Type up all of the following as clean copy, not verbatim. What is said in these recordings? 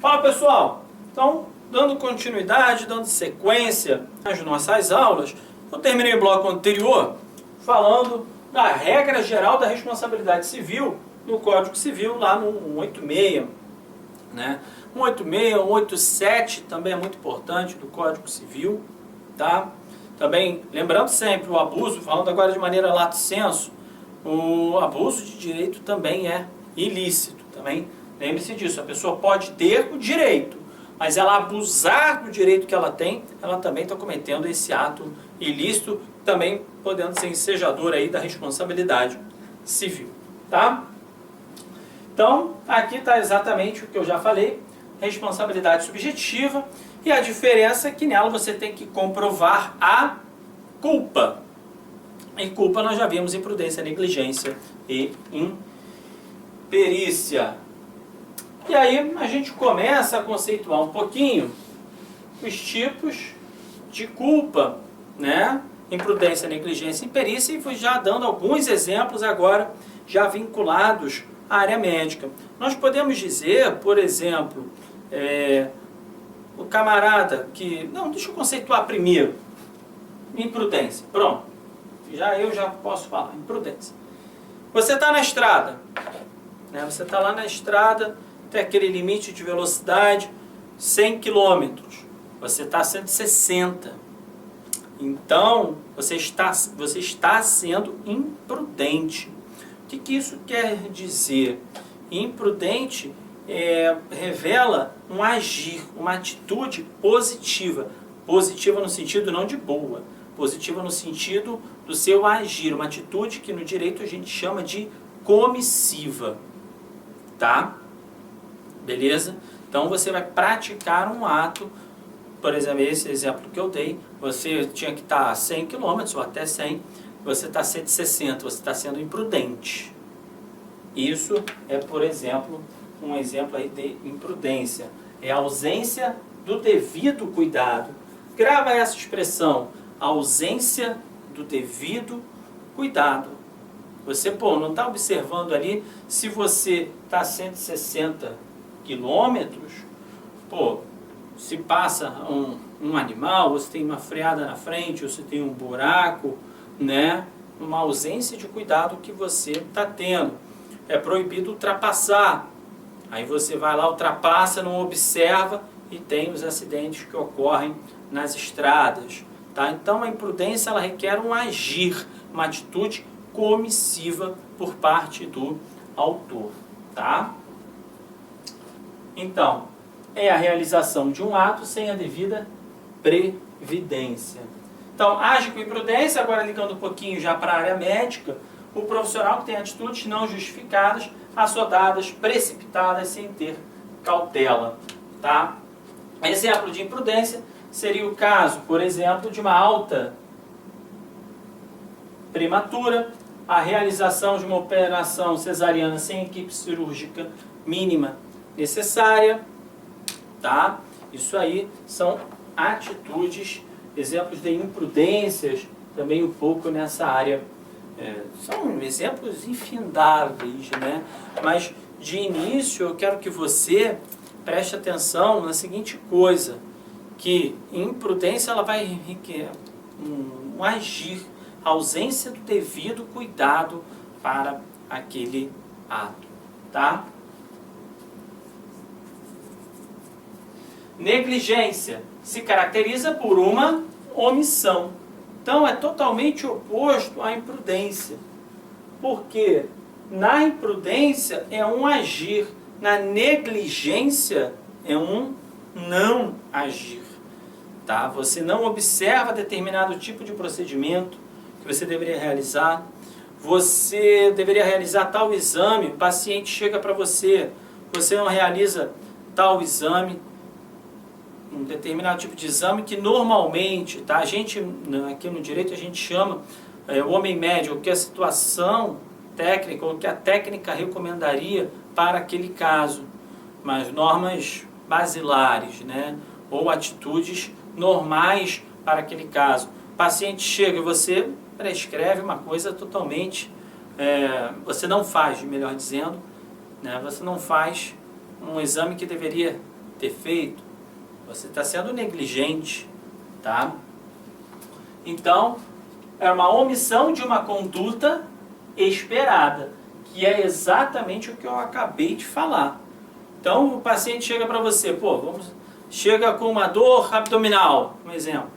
Fala pessoal, então dando continuidade, dando sequência às nossas aulas, eu terminei o bloco anterior falando da regra geral da responsabilidade civil no Código Civil, lá no 186, né? 186, 187 também é muito importante do Código Civil, tá? Também, lembrando sempre, o abuso, falando agora de maneira lato sensu, o abuso de direito também é ilícito, também lembre-se disso, a pessoa pode ter o direito, mas ela abusar do direito que ela tem, ela também está cometendo esse ato ilícito, também podendo ser ensejador aí da responsabilidade civil, tá? Então, aqui está exatamente o que eu já falei, responsabilidade subjetiva, e a diferença é que nela você tem que comprovar a culpa. E culpa nós já vimos imprudência, negligência e imperícia. E aí a gente começa a conceituar um pouquinho os tipos de culpa, né? Imprudência, negligência e imperícia, e fui já dando alguns exemplos agora já vinculados à área médica. Nós podemos dizer, por exemplo, o camarada que... Não, deixa eu conceituar primeiro. Imprudência, pronto. Eu já posso falar, imprudência. Você está na estrada, né? Você está lá na estrada, tem aquele limite de velocidade, 100 km. Você está a 160. Então, você está sendo imprudente. O que isso quer dizer? Imprudente revela um agir, uma atitude positiva. Positiva no sentido não de boa. Positiva no sentido do seu agir. Uma atitude que no direito a gente chama de comissiva. Tá? Beleza? Então você vai praticar um ato, por exemplo, esse exemplo que eu dei, você tinha que estar a 100 km ou até 100, você está a 160, você está sendo imprudente. Isso é, por exemplo, um exemplo aí de imprudência. É a ausência do devido cuidado. Grava essa expressão, ausência do devido cuidado. Você, não está observando ali se você está a 160 quilômetros, se passa um animal, você tem uma freada na frente, ou você tem um buraco, né? Uma ausência de cuidado que você está tendo. É proibido ultrapassar. Aí você vai lá, ultrapassa, não observa e tem os acidentes que ocorrem nas estradas. Tá? Então a imprudência ela requer um agir, uma atitude comissiva por parte do autor. Tá? Então, é a realização de um ato sem a devida previdência. Então, age com imprudência, agora ligando um pouquinho já para a área médica, o profissional que tem atitudes não justificadas, assodadas, precipitadas, sem ter cautela. Tá? Exemplo de imprudência seria o caso, por exemplo, de uma alta prematura, a realização de uma operação cesariana sem equipe cirúrgica mínima necessária, tá? Isso aí são atitudes, exemplos de imprudências, também um pouco nessa área. São exemplos infindáveis, né? Mas de início eu quero que você preste atenção na seguinte coisa, que imprudência ela vai requerer um agir, ausência do devido cuidado para aquele ato, tá? Negligência se caracteriza por uma omissão. Então é totalmente oposto à imprudência. Porque na imprudência é um agir, na negligência é um não agir. Tá? Você não observa determinado tipo de procedimento que você deveria realizar. Você deveria realizar tal exame, o paciente chega para você, você não realiza tal exame, um determinado tipo de exame que normalmente, tá? A gente, aqui no direito, a gente chama o homem médio, o que a situação técnica, ou que a técnica recomendaria para aquele caso, mas normas basilares, né? Ou atitudes normais para aquele caso. O paciente chega e você prescreve uma coisa totalmente, você não faz, melhor dizendo, né? Você não faz um exame que deveria ter feito, você está sendo negligente, tá? Então, é uma omissão de uma conduta esperada, que é exatamente o que eu acabei de falar. Então, o paciente chega para você, chega com uma dor abdominal, um exemplo.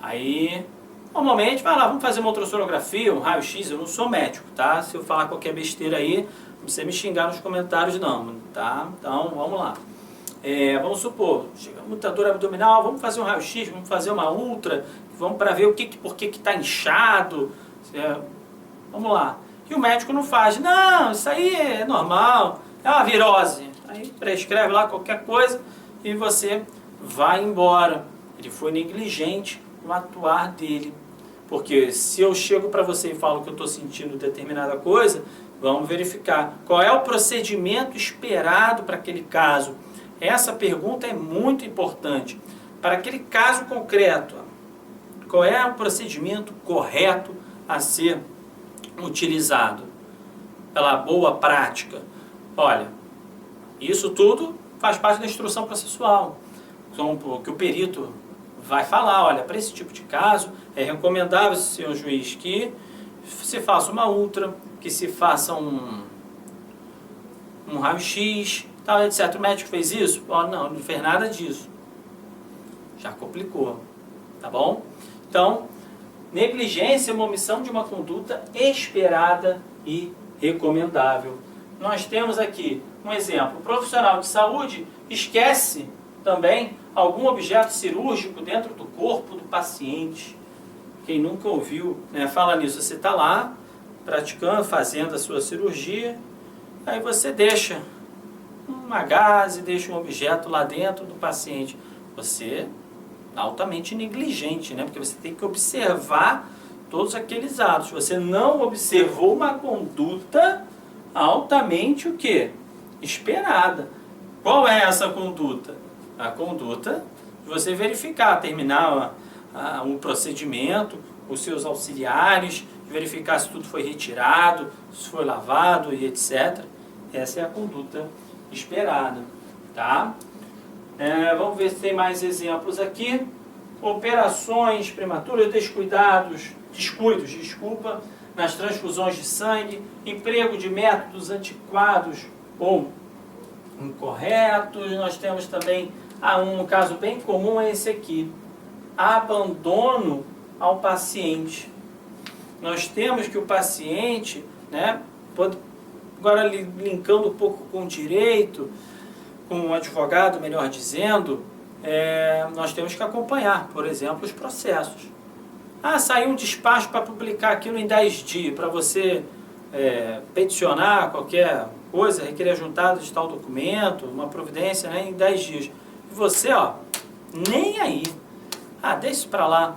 Aí, normalmente, vai lá, vamos fazer uma ultrassonografia, um raio-x, eu não sou médico, tá? Se eu falar qualquer besteira aí, não precisa me xingar nos comentários não, tá? Então, vamos lá. Vamos supor, chega muita dor abdominal, vamos fazer um raio-x, vamos fazer uma ultra, vamos para ver por que está inchado, vamos lá. E o médico não faz, não, isso aí é normal, é uma virose. Aí prescreve lá qualquer coisa e você vai embora. Ele foi negligente no atuar dele. Porque se eu chego para você e falo que eu estou sentindo determinada coisa, vamos verificar qual é o procedimento esperado para aquele caso. Essa pergunta é muito importante. Para aquele caso concreto, qual é o procedimento correto a ser utilizado? Pela boa prática. Olha, isso tudo faz parte da instrução processual. Então, que o perito vai falar, olha, para esse tipo de caso, é recomendável, senhor juiz, que se faça uma ultra, que se faça um raio-x, tal, etc. O médico fez isso? Não fez nada disso. Já complicou, tá bom? Então, negligência é uma omissão de uma conduta esperada e recomendável. Nós temos aqui um exemplo. O profissional de saúde esquece também algum objeto cirúrgico dentro do corpo do paciente. Quem nunca ouviu, né? Fala nisso, você está lá praticando, fazendo a sua cirurgia, aí você deixa uma gaze, deixa um objeto lá dentro do paciente. Você é altamente negligente, né? Porque você tem que observar todos aqueles atos. Você não observou uma conduta altamente o quê? Esperada. Qual é essa conduta? A conduta de você verificar, terminar um procedimento, os seus auxiliares, verificar se tudo foi retirado, se foi lavado e etc. Essa é a conduta esperada, tá? Vamos ver se tem mais exemplos aqui. Operações prematuras, descuidos, nas transfusões de sangue, emprego de métodos antiquados ou incorretos. Nós temos também um caso bem comum, é esse aqui, abandono ao paciente. Nós temos que o paciente, né, agora linkando um pouco com o direito, com o advogado, melhor dizendo, nós temos que acompanhar, por exemplo, os processos. Saiu um despacho para publicar aquilo em 10 dias, para você peticionar qualquer coisa, requerer a juntada de tal documento, uma providência, né, em 10 dias. E você, nem aí. Deixa isso para lá.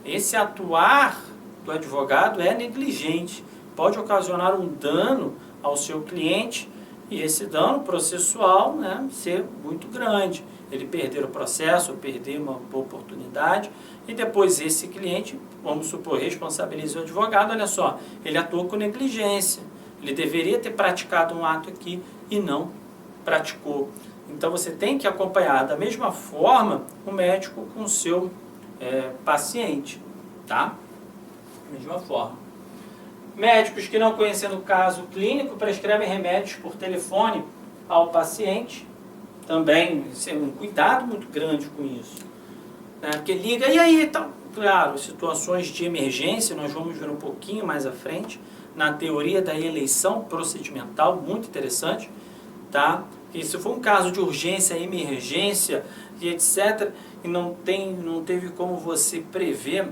Esse atuar do advogado é negligente. Pode ocasionar um dano ao seu cliente e esse dano processual, né, ser muito grande. Ele perder o processo, perder uma oportunidade e depois esse cliente, vamos supor, responsabiliza o advogado, olha só, ele atuou com negligência. Ele deveria ter praticado um ato aqui e não praticou. Então você tem que acompanhar da mesma forma o médico com o seu paciente, tá? Da mesma forma. Médicos que não conhecendo o caso clínico prescrevem remédios por telefone ao paciente. Também um cuidado muito grande com isso. Né? Porque liga, e aí? Então, claro, situações de emergência, nós vamos ver um pouquinho mais à frente, na teoria da eleição procedimental, muito interessante, tá? E se for um caso de urgência, emergência e etc., e não teve como você prever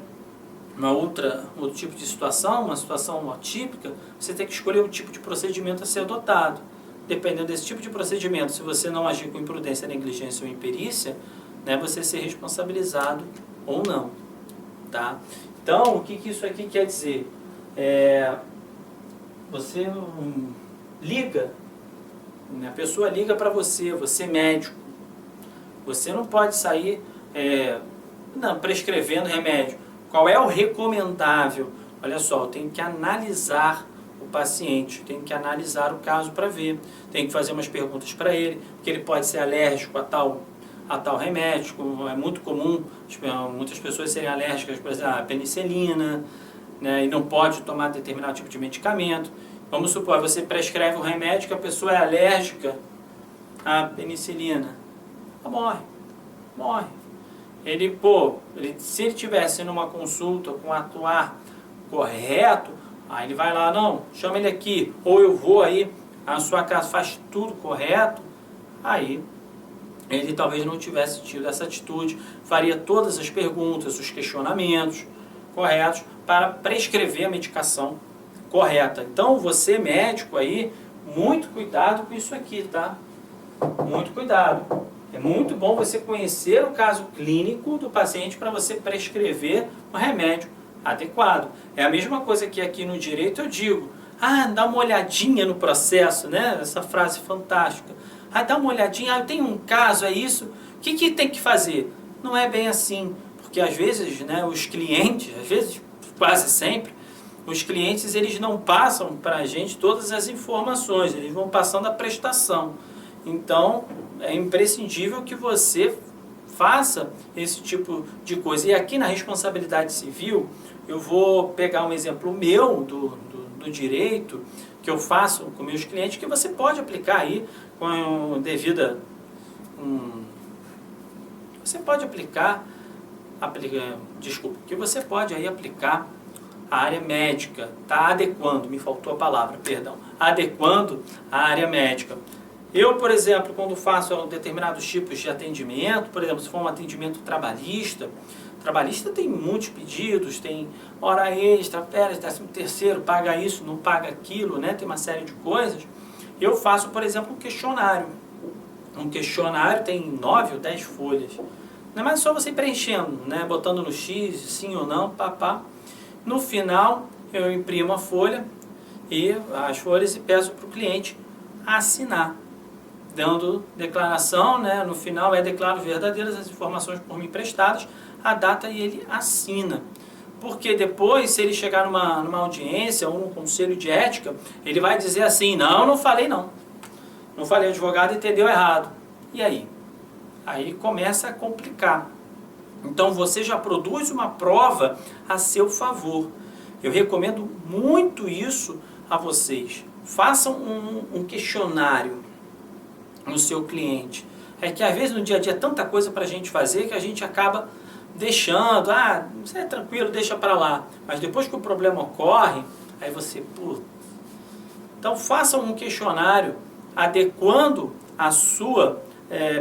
outro tipo de situação, uma situação atípica, você tem que escolher o tipo de procedimento a ser adotado. Dependendo desse tipo de procedimento, se você não agir com imprudência, negligência ou imperícia, né, você ser responsabilizado ou não. Tá? Então, o que isso aqui quer dizer? Você liga, a pessoa liga para você médico. Você não pode sair prescrevendo remédio. Qual é o recomendável? Olha só, eu tenho que analisar o paciente tem que analisar o caso para ver, tem que fazer umas perguntas para ele, porque ele pode ser alérgico a tal remédio. É muito comum muitas pessoas serem alérgicas, por exemplo, à penicilina, né, e não pode tomar determinado tipo de medicamento. Vamos supor, você prescreve um remédio que a pessoa é alérgica à penicilina. Morre. Se ele tivesse numa consulta com atuar correto, aí ele vai lá, não, chama ele aqui, ou eu vou aí, a sua casa faz tudo correto, aí ele talvez não tivesse tido essa atitude, faria todas as perguntas, os questionamentos corretos para prescrever a medicação correta. Então, você médico aí, muito cuidado com isso aqui, tá? Muito cuidado. É muito bom você conhecer o caso clínico do paciente para você prescrever um remédio adequado. É a mesma coisa que aqui no direito eu digo, dá uma olhadinha no processo, né? Essa frase fantástica. Dá uma olhadinha, eu tenho um caso, é isso, o que tem que fazer? Não é bem assim, porque às vezes, né, os clientes, às vezes, quase sempre, os clientes eles não passam para a gente todas as informações, eles vão passando a prestação. Então, é imprescindível que você faça esse tipo de coisa. E aqui na responsabilidade civil, eu vou pegar um exemplo meu do direito, que eu faço com meus clientes, que você pode aplicar aí com devida... Você pode aplicar... que você pode aí aplicar a área médica, está adequando, me faltou a palavra, perdão, adequando a área médica. Eu, por exemplo, quando faço determinados tipos de atendimento, por exemplo, se for um atendimento trabalhista tem muitos pedidos, tem hora extra, férias, 13º, paga isso, não paga aquilo, né? Tem uma série de coisas. Eu faço, por exemplo, um questionário. Um questionário tem 9 ou 10 folhas. Não é mais só você ir preenchendo, né? Botando no X, sim ou não, papá. No final, eu imprimo a folha e as folhas e peço para o cliente assinar, dando declaração, né? No final declaro verdadeiras as informações por mim prestadas, a data e ele assina. Porque depois, se ele chegar numa audiência ou num conselho de ética, ele vai dizer assim, não falei não. Não falei, o advogado entendeu errado. E aí? Aí começa a complicar. Então você já produz uma prova a seu favor. Eu recomendo muito isso a vocês. Façam um questionário no seu cliente. É que às vezes no dia a dia é tanta coisa para a gente fazer que a gente acaba deixando, isso é tranquilo, deixa para lá. Mas depois que o problema ocorre, aí você, Então façam um questionário adequando a sua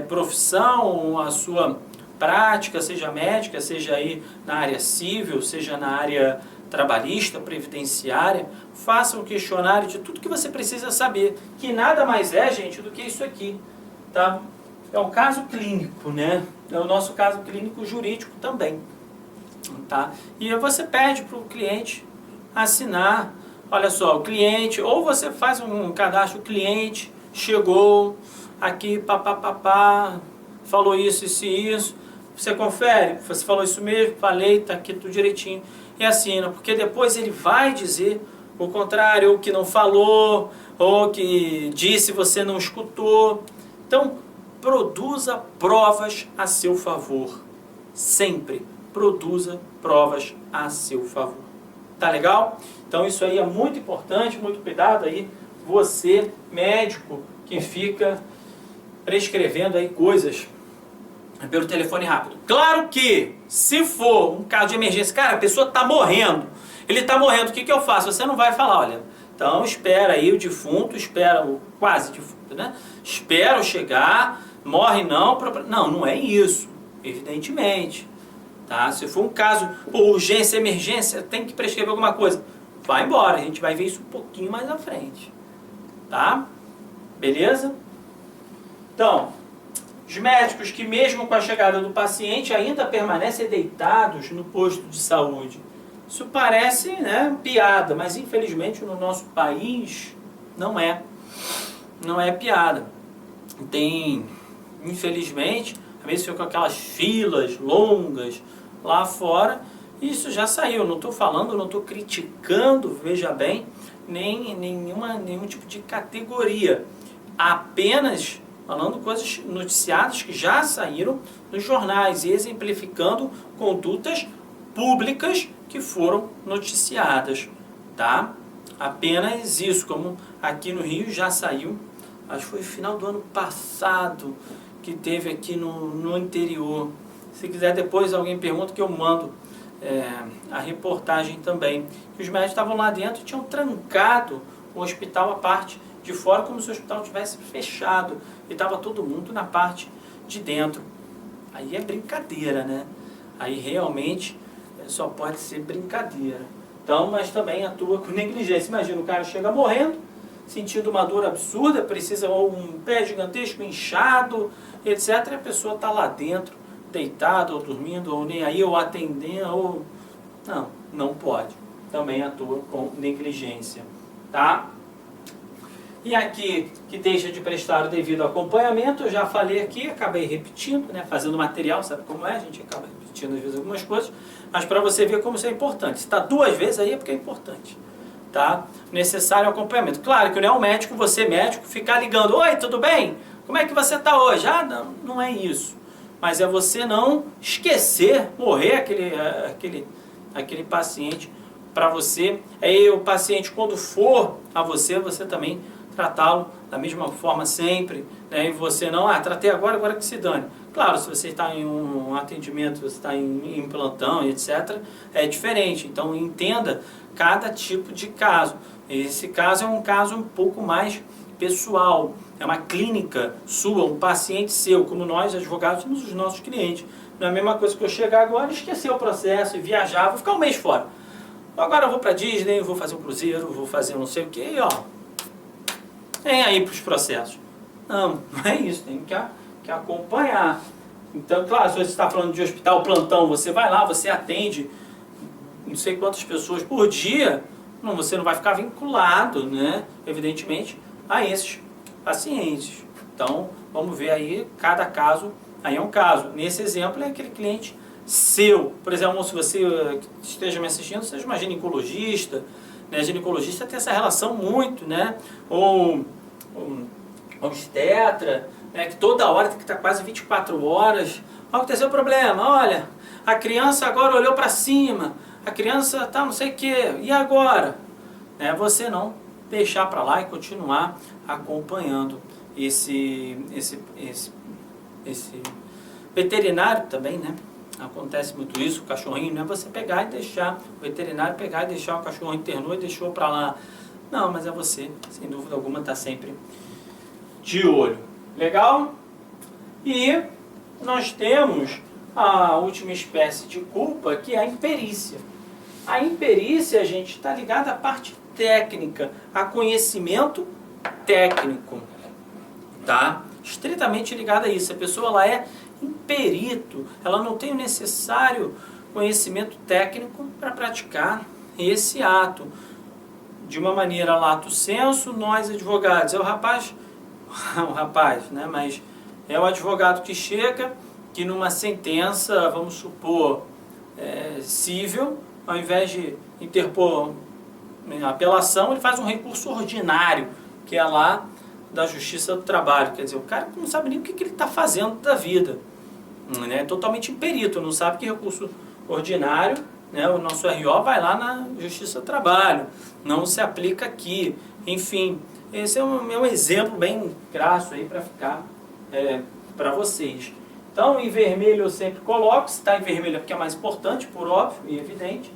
profissão, a sua prática, seja médica, seja aí na área civil, seja na área trabalhista, previdenciária. Faça um questionário de tudo que você precisa saber, que nada mais é, gente, do que isso aqui, tá? É um caso clínico, né? É o nosso caso clínico jurídico também, tá? E aí você pede para o cliente assinar, olha só, o cliente, ou você faz um cadastro, o cliente chegou aqui, falou isso, você confere, você falou isso mesmo, falei, tá aqui tudo direitinho, e assina, porque depois ele vai dizer o contrário, ou que não falou, ou que disse você não escutou. Então, produza provas a seu favor. Sempre produza provas a seu favor. Tá legal? Então isso aí é muito importante, muito cuidado aí, você, médico, que fica prescrevendo aí coisas pelo telefone rápido. Claro que, se for um caso de emergência, cara, a pessoa está morrendo, ele está morrendo, o que eu faço? Você não vai falar, olha, então espera aí o defunto, espera o quase defunto, né? Espera eu chegar, morre não, não é isso, evidentemente, tá? Se for um caso, urgência, emergência, tem que prescrever alguma coisa, vai embora, a gente vai ver isso um pouquinho mais à frente, tá? Beleza? Então, os médicos que mesmo com a chegada do paciente ainda permanecem deitados no posto de saúde. Isso parece, né, piada, mas infelizmente no nosso país não é piada. Tem, infelizmente, às vezes fica com aquelas filas longas lá fora, e isso já saiu. Não estou falando, não estou criticando, veja bem, nem nenhum tipo de categoria. Apenas falando coisas noticiadas que já saíram nos jornais e exemplificando condutas públicas que foram noticiadas, tá? Apenas isso, como aqui no Rio já saiu, acho que foi no final do ano passado que teve aqui no interior. Se quiser depois alguém pergunta que eu mando a reportagem também. Que os médicos estavam lá dentro e tinham trancado o hospital à parte de fora, como se o hospital tivesse fechado e estava todo mundo na parte de dentro. Aí é brincadeira, né? Aí realmente só pode ser brincadeira. Então, mas também atua com negligência. Imagina, o cara chega morrendo, sentindo uma dor absurda, precisa ou um pé gigantesco inchado, etc. E a pessoa está lá dentro, deitada ou dormindo, ou nem aí, ou atendendo, ou... Não pode. Também atua com negligência, tá? E aqui, que deixa de prestar o devido acompanhamento, eu já falei aqui, acabei repetindo, né, fazendo material, sabe como é? A gente acaba repetindo às vezes algumas coisas, mas para você ver como isso é importante. Se está 2 vezes aí é porque é importante, tá? Necessário acompanhamento. Claro que não é um médico, você médico, ficar ligando, oi, tudo bem? Como é que você está hoje? Não é isso. Mas é você não esquecer, morrer aquele paciente para você. Aí o paciente, quando for a você também tratá-lo da mesma forma sempre, né? E você não, tratei agora que se dane. Claro, se você está em um atendimento, você está em plantão, etc., é diferente. Então, entenda cada tipo de caso. Esse caso é um caso um pouco mais pessoal. É uma clínica sua, um paciente seu, como nós, advogados, somos os nossos clientes. Não é a mesma coisa que eu chegar agora e esquecer o processo e viajar, vou ficar 1 mês fora. Agora eu vou para Disney, vou fazer um cruzeiro, vou fazer não sei o que, e ó, tem aí para os processos. Não é isso, tem que acompanhar. Então, claro, se você está falando de hospital plantão, você vai lá, você atende não sei quantas pessoas por dia, você não vai ficar vinculado, né, evidentemente, a esses pacientes. Então, vamos ver aí, cada caso, aí é um caso. Nesse exemplo é aquele cliente seu. Por exemplo, se você esteja me assistindo, seja uma ginecologista, né? Ginecologista tem essa relação muito, né? Ou obstetra, né? Que toda hora tem que estar quase 24 horas. Aconteceu o problema, olha, a criança agora olhou para cima, a criança tá não sei o que, e agora? Né? Você não deixar para lá e continuar acompanhando esse veterinário também, né? Acontece muito isso, o cachorrinho, não é você pegar e deixar, o veterinário pegar e deixar o cachorro internou e deixou para lá. Não, mas é você, sem dúvida alguma, tá sempre de olho. Legal? E nós temos a última espécie de culpa, que é a imperícia. A imperícia, gente, está ligada à parte técnica, a conhecimento técnico, tá? Estritamente ligada a isso. A pessoa, ela é imperito, ela não tem o necessário conhecimento técnico para praticar esse ato. De uma maneira lato sensu, nós advogados, é o rapaz, né? Mas é o advogado que chega, que numa sentença, vamos supor, cível, ao invés de interpor apelação, ele faz um recurso ordinário, que é lá da Justiça do Trabalho. Quer dizer, o cara não sabe nem o que ele está fazendo da vida, né? Totalmente imperito, não sabe que recurso ordinário, né? O nosso RO vai lá na Justiça do Trabalho, não se aplica aqui. Enfim, esse é um exemplo bem crasso aí para ficar para vocês. Então, em vermelho eu sempre coloco, se está em vermelho é porque é mais importante, por óbvio e evidente,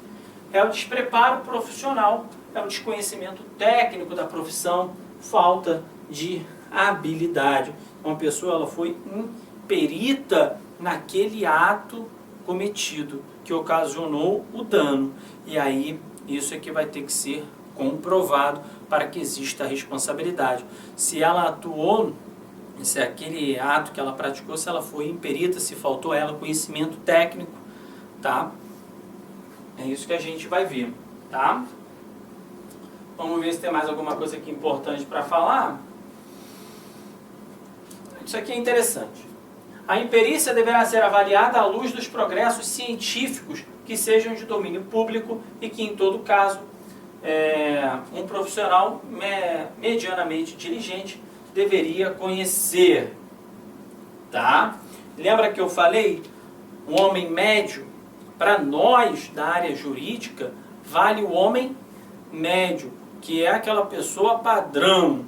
é o despreparo profissional, é o desconhecimento técnico da profissão, falta de habilidade. Uma pessoa, ela foi imperita naquele ato cometido, que ocasionou o dano. E aí, isso é que vai ter que ser comprovado para que exista a responsabilidade. Se ela atuou, se aquele ato que ela praticou, se ela foi imperita, se faltou a ela conhecimento técnico, tá? É isso que a gente vai ver, tá? Vamos ver se tem mais alguma coisa aqui importante para falar. Isso aqui é interessante. A imperícia deverá ser avaliada à luz dos progressos científicos que sejam de domínio público e que, em todo caso, um profissional medianamente diligente deveria conhecer, tá? Lembra que eu falei? O homem médio, para nós da área jurídica, vale o homem médio, que é aquela pessoa padrão,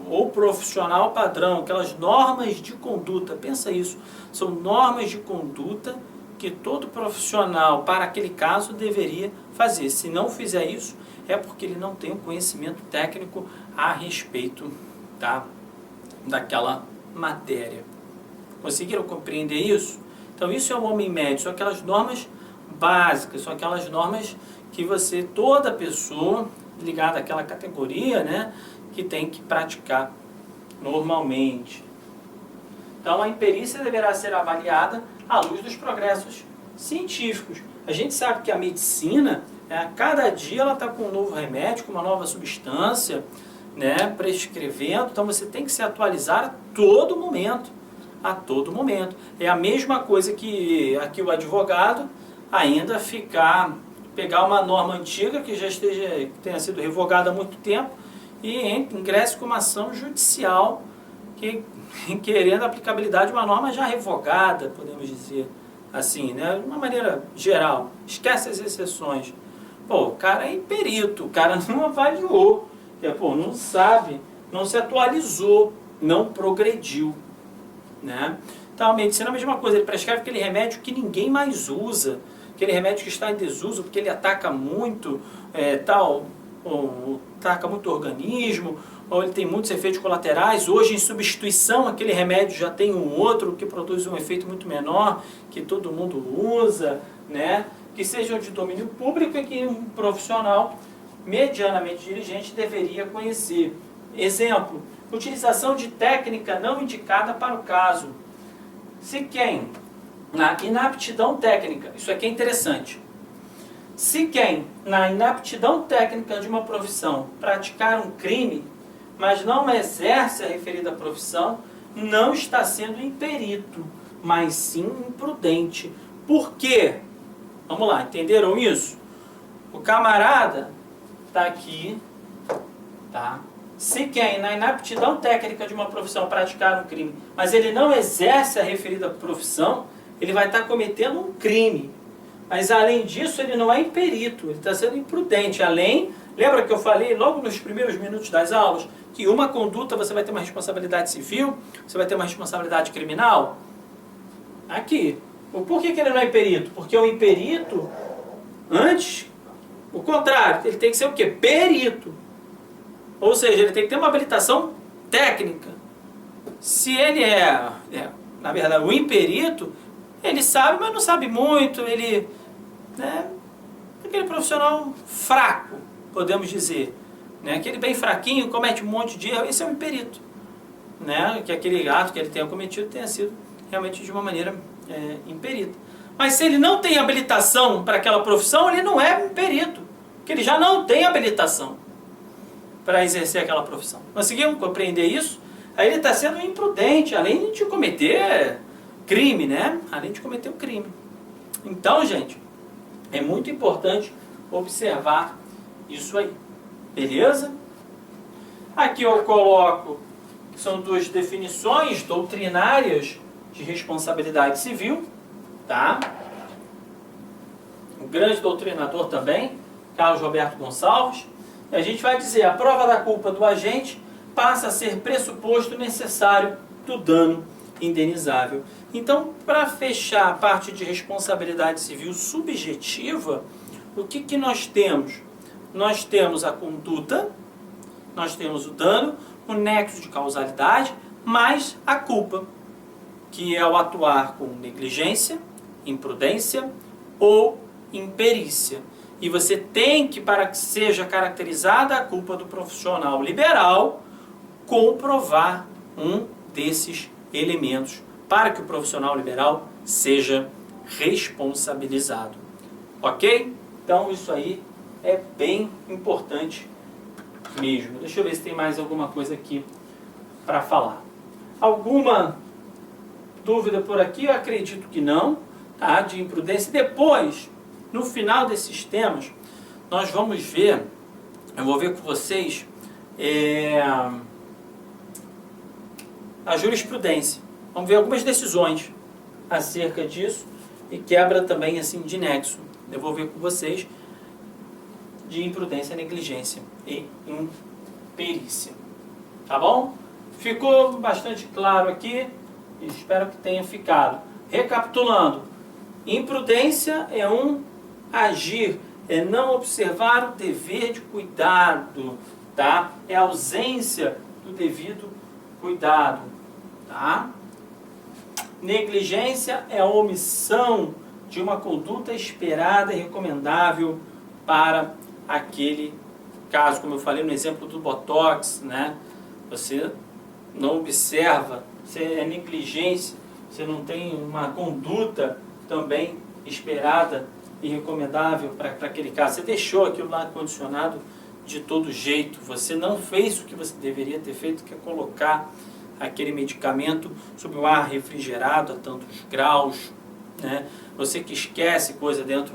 ou profissional padrão, aquelas normas de conduta. Pensa isso, são normas de conduta que todo profissional, para aquele caso, deveria fazer. Se não fizer isso, é porque ele não tem o conhecimento técnico a respeito daquela matéria. Conseguiram compreender isso? Então, isso é o homem médio, são aquelas normas básicas, são aquelas normas que toda pessoa ligada àquela categoria, né, que tem que praticar normalmente. Então, a imperícia deverá ser avaliada à luz dos progressos científicos. A gente sabe que a medicina, a cada dia ela está com um novo remédio, com uma nova substância, né, prescrevendo. Então, você tem que se atualizar a todo momento. A todo momento. É a mesma coisa que aqui o advogado ainda pegar uma norma antiga que tenha sido revogada há muito tempo e ingresse com uma ação judicial querendo a aplicabilidade de uma norma já revogada, podemos dizer assim, né? De uma maneira geral. Esquece as exceções. Pô, o cara é imperito, o cara não avaliou, não sabe, não se atualizou, não progrediu, né? Então a medicina é a mesma coisa, ele prescreve aquele remédio que ninguém mais usa, aquele remédio que está em desuso porque ele ataca muito ataca muito o organismo, ou ele tem muitos efeitos colaterais. Hoje, em substituição, aquele remédio já tem um outro que produz um efeito muito menor, que todo mundo usa, né? Que sejam de domínio público e que um profissional medianamente diligente deveria conhecer. Exemplo, utilização de técnica não indicada para o caso. Se quem, na inaptidão técnica, isso aqui é interessante, se quem, na inaptidão técnica de uma profissão, praticar um crime, mas não exerce a referida profissão, não está sendo imperito, mas sim imprudente. Por quê? Vamos lá, entenderam isso? O camarada está aqui, tá? Se quem, na inaptidão técnica de uma profissão, praticar um crime, mas ele não exerce a referida profissão, ele vai estar cometendo um crime. Mas além disso, ele não é imperito, ele está sendo imprudente. Lembra que eu falei logo nos primeiros minutos das aulas, que uma conduta você vai ter uma responsabilidade civil, você vai ter uma responsabilidade criminal? Aqui. Por que ele não é imperito? Porque o imperito, antes, o contrário, ele tem que ser o quê? Perito. Ou seja, ele tem que ter uma habilitação técnica. Se ele na verdade, o imperito, ele sabe, mas não sabe muito, ele é aquele profissional fraco, podemos dizer. Né? Aquele bem fraquinho, comete um monte de erro, esse é um imperito. Né? Que aquele ato que ele tenha cometido tenha sido realmente de uma maneira imperita. Mas se ele não tem habilitação para aquela profissão, ele não é imperito, porque ele já não tem habilitação para exercer aquela profissão. Conseguimos compreender isso? Aí ele está sendo imprudente, além de cometer crime, né? Além de cometer o crime. Então, gente, é muito importante observar isso aí. Beleza? Aqui eu coloco, são duas definições doutrinárias de responsabilidade civil, tá? O grande doutrinador também, Carlos Roberto Gonçalves. E a gente vai dizer, a prova da culpa do agente passa a ser pressuposto necessário do dano indenizável. Então, para fechar a parte de responsabilidade civil subjetiva, o que nós temos? Nós temos a conduta, nós temos o dano, o nexo de causalidade, mais a culpa, que é o atuar com negligência, imprudência ou imperícia. E você tem que, para que seja caracterizada a culpa do profissional liberal, comprovar um desses elementos para que o profissional liberal seja responsabilizado. Ok? Então isso aí é bem importante mesmo. Deixa eu ver se tem mais alguma coisa aqui para falar. Alguma dúvida por aqui? Eu acredito que não, tá? De imprudência. Depois, no final desses temas, nós vamos ver, eu vou ver com vocês, a jurisprudência. Vamos ver algumas decisões acerca disso e quebra também assim de nexo. Eu vou ver com vocês de imprudência, negligência e imperícia. Tá bom? Ficou bastante claro aqui? Espero que tenha ficado. Recapitulando, imprudência é agir, é não observar o dever de cuidado, tá? É a ausência do devido cuidado, tá? Negligência é a omissão de uma conduta esperada e recomendável para aquele caso, como eu falei no exemplo do Botox, né? Você não observa, você é negligência, você não tem uma conduta também esperada e recomendável para aquele caso. Você deixou aquilo lá condicionado de todo jeito, você não fez o que você deveria ter feito, que é colocar aquele medicamento sob o ar refrigerado a tantos graus, né? Você que esquece coisa dentro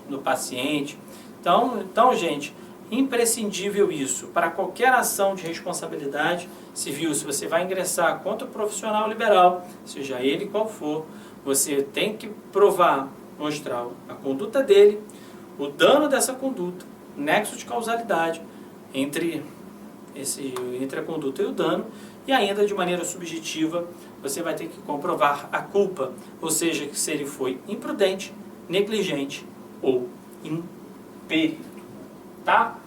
do paciente. Então, gente, imprescindível isso. Para qualquer ação de responsabilidade civil, se você vai ingressar contra o profissional liberal, seja ele qual for, você tem que provar, mostrar a conduta dele, o dano dessa conduta, nexo de causalidade entre a conduta e o dano, e ainda de maneira subjetiva você vai ter que comprovar a culpa, ou seja, se ele foi imprudente, negligente ou imperito, tá?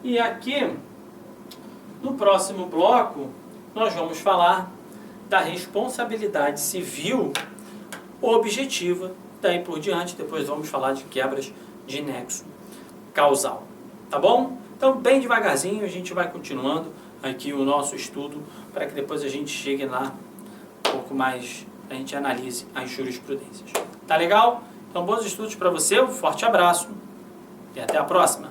E aqui, no próximo bloco, nós vamos falar da responsabilidade civil objetiva, daí por diante, depois vamos falar de quebras de nexo causal, tá bom? Então, bem devagarzinho, a gente vai continuando aqui o nosso estudo, para que depois a gente chegue lá um pouco mais, a gente analise as jurisprudências. Tá legal? Então, bons estudos para você, um forte abraço e até a próxima!